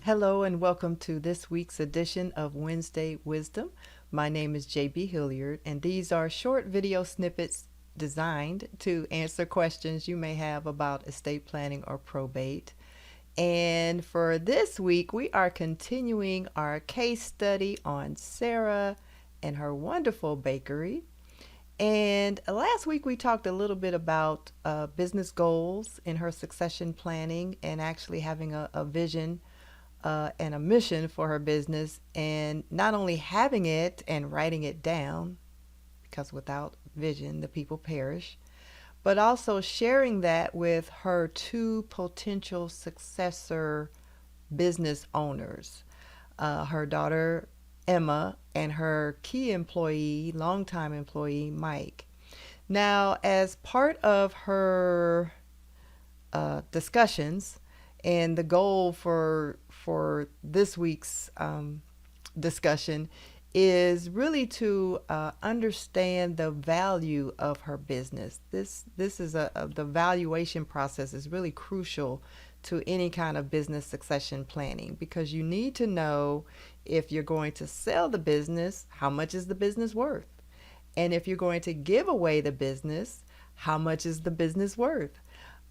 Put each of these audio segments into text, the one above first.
Hello and welcome to this week's edition of Wednesday Wisdom. My name is JB Hilliard, and these are short video snippets designed to answer questions you may have about estate planning or probate. And for this week, we are continuing our case study on Sarah and her wonderful bakery. And last week we talked a little bit about business goals in her succession planning and actually having a vision and a mission for her business, and not only having it and writing it down, because without vision the people perish, but also sharing that with her two potential successor business owners, her daughter Emma and her key employee, longtime employee Mike. Now, as part of her discussions, and the goal for this week's discussion is really to understand the value of her business. This is the valuation process is really crucial to any kind of business succession planning, because you need to know, if you're going to sell the business, how much is the business worth? And if you're going to give away the business, how much is the business worth?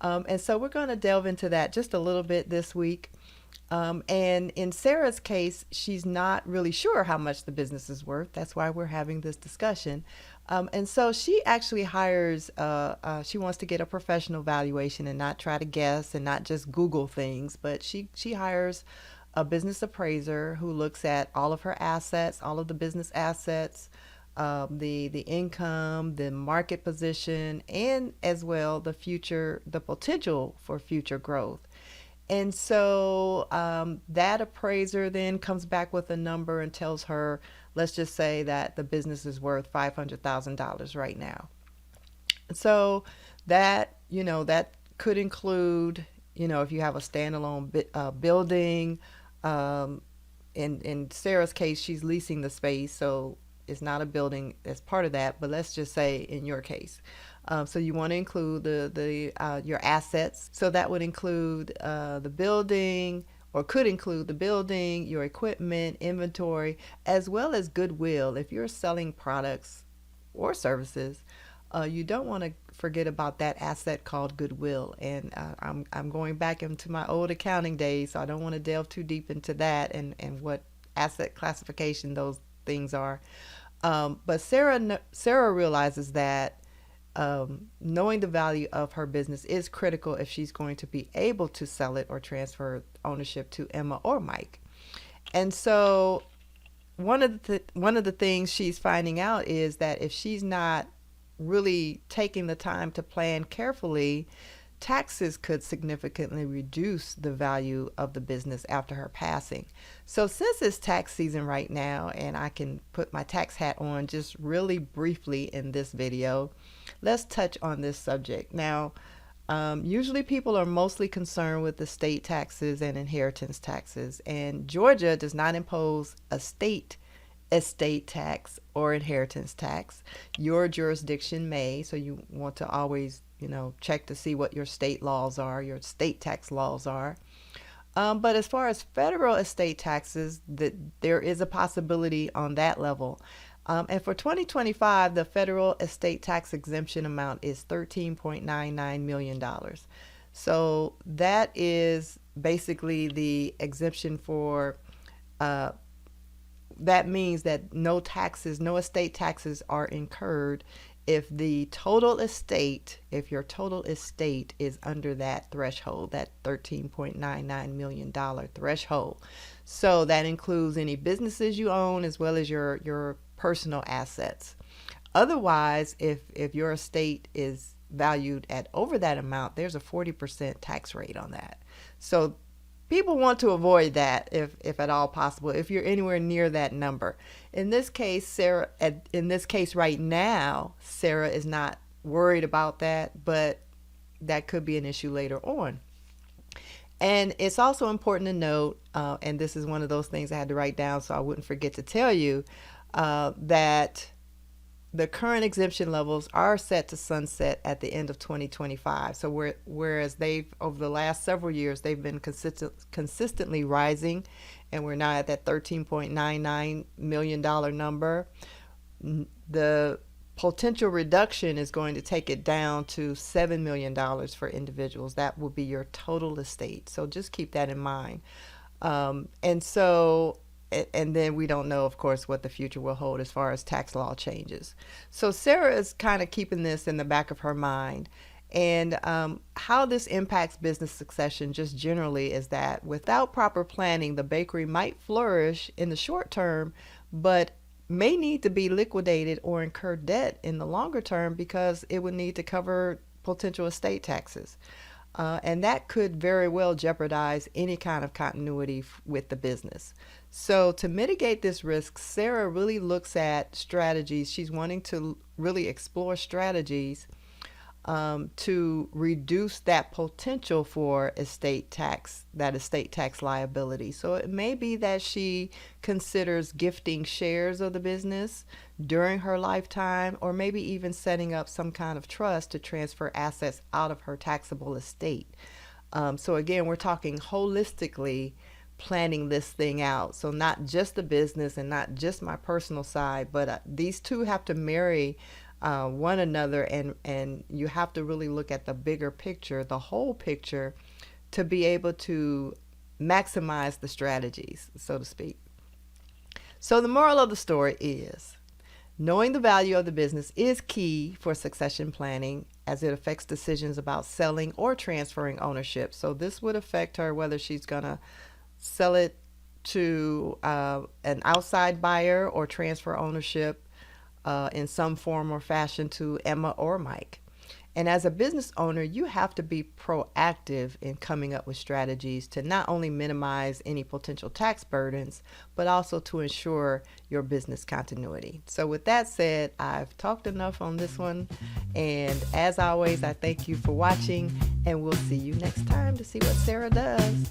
And so we're going to delve into that just a little bit this week. And in Sarah's case, she's not really sure how much the business is worth. That's why we're having this discussion. And so she actually hires, she wants to get a professional valuation and not try to guess and not just Google things, but she hires a business appraiser who looks at all of her assets, all of the business assets, the income, the market position, and as well the potential for future growth. And so that appraiser then comes back with a number and tells her, let's just say that the business is worth $500,000 right now. So that, that could include, if you have a standalone building. In Sarah's case, she's leasing the space, so it's not a building as part of that, but let's just say in your case. So you want to include your assets. So that would include the building, or could include the building, your equipment, inventory, as well as goodwill. If you're selling products or services, you don't want to forget about that asset called goodwill. And I'm going back into my old accounting days, so I don't want to delve too deep into that and what asset classification those things are. But Sarah realizes that knowing the value of her business is critical if she's going to be able to sell it or transfer ownership to Emma or Mike. And so one of the things she's finding out is that if she's not really taking the time to plan carefully, taxes could significantly reduce the value of the business after her passing. So since it's tax season right now, and I can put my tax hat on just really briefly in this video, let's touch on this subject. Now, usually people are mostly concerned with estate taxes and inheritance taxes, and Georgia does not impose a state estate tax or inheritance tax. Your jurisdiction may, so you want to always check to see what your state laws are, your state tax laws are. But as far as federal estate taxes, there is a possibility on that level. And for 2025, the federal estate tax exemption amount is $13.99 million. So that is basically the exemption for, that means that no estate taxes are incurred if your total estate is under that threshold, that $13.99 million threshold. So that includes any businesses you own as well as your personal assets. Otherwise, if your estate is valued at over that amount, there's a 40% tax rate on that. So people want to avoid that if at all possible, if you're anywhere near that number. In this case, right now, Sarah is not worried about that, but that could be an issue later on. And it's also important to note, and this is one of those things I had to write down so I wouldn't forget to tell you, that the current exemption levels are set to sunset at the end of 2025. So whereas they've, over the last several years, they've been consistently rising, and we're now at that $13.99 million number. The potential reduction is going to take it down to $7 million for individuals. That will be your total estate. So just keep that in mind. And then we don't know, of course, what the future will hold as far as tax law changes. So Sarah is kind of keeping this in the back of her mind. And how this impacts business succession just generally is that without proper planning, the bakery might flourish in the short term, but may need to be liquidated or incur debt in the longer term because it would need to cover potential estate taxes. And that could very well jeopardize any kind of continuity with the business. So to mitigate this risk, Sarah really looks at strategies. She's wanting to really explore strategies to reduce that potential for estate tax liability. So it may be that she considers gifting shares of the business during her lifetime, or maybe even setting up some kind of trust to transfer assets out of her taxable estate. So again, we're talking holistically planning this thing out. So not just the business and not just my personal side, but these two have to marry one another, and you have to really look at the bigger picture, the whole picture, to be able to maximize the strategies, so to speak. So the moral of the story is knowing the value of the business is key for succession planning, as it affects decisions about selling or transferring ownership. So this would affect her whether she's going to sell it to an outside buyer or transfer ownership in some form or fashion to Emma or Mike. And as a business owner, you have to be proactive in coming up with strategies to not only minimize any potential tax burdens, but also to ensure your business continuity. So with that said, I've talked enough on this one. And as always, I thank you for watching, and we'll see you next time to see what Sarah does.